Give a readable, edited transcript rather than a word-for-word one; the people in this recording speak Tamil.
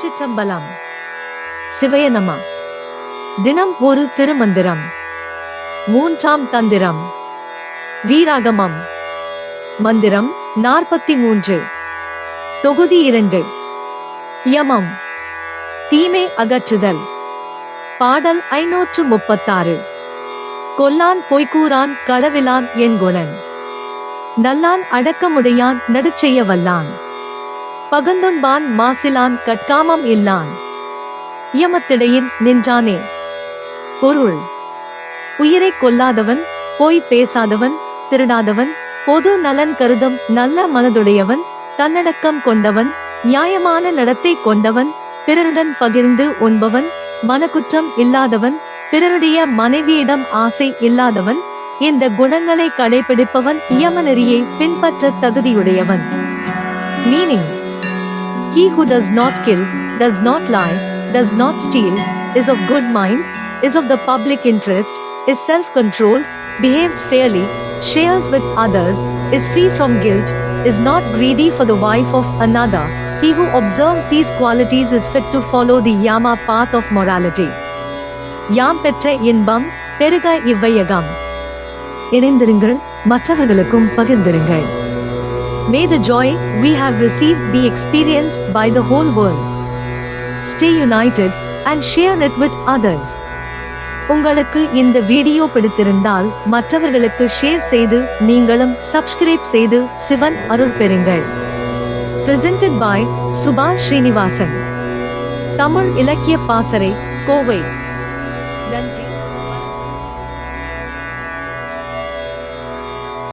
திருச்சிற்றம்பலம். சிவய நம. தினம் ஒரு திருமந்திரம். மூன்றாம் தந்திரம். வீராகமம். மந்திரம் 43. தொகுதி 2. யமம். தீமை அகற்றுதல். பாடல் 536. கொல்லான் பொய்கூறான் களவிலான் என்குணன். நல்லான் அடக்கமுடையான் நடுச்செய்ய வல்லான். பகந்துண்பான் மாசிலான் கட்காமம் இல்லான். யமத்திடையின் நின்றானே. பொருள்: உயிரைக் கொல்லாதவன், போய் பேசாதவன், திருடாதவன், பொது நலன் கருதும் நல்ல மனதுடையவன், தன்னடக்கம் கொண்டவன், நியாயமான நடத்தை கொண்டவன், பிறருடன் பகிர்ந்து உண்பவன், மனக்குற்றம் இல்லாதவன், பிறருடைய மனைவியிடம் ஆசை இல்லாதவன், இந்த குணங்களை கடைபிடிப்பவன் யமநெறியை பின்பற்ற தகுதியுடையவன். Meaning: He who does not kill, does not lie, does not steal, is of good mind, is of the public interest, is self-controlled, behaves fairly, shares with others, is free from guilt, is not greedy for the wife of another. He who observes these qualities is fit to follow the Yama path of morality. யாம் பெற்ற இன்பம் பெருக இவ்வையகம். இணைந்திருங்கள், மற்றவர்களுக்கும் பகிர்ந்திருங்கள். May the joy we have received be experienced by the whole world. Stay united and share it with others. உங்களுக்கு இந்த வீடியோ பிடித்திருந்தால் மற்றவர்களுக்கு ஷேர் செய்து நீங்களும் சப்ஸ்கிரைப் செய்து சிவன் அருள் பெறுங்கள். Presented by சுபாஷ் ஸ்ரீனிவாசன். தமிழ் இலக்கிய பாசறை, கோவை. நன்றி.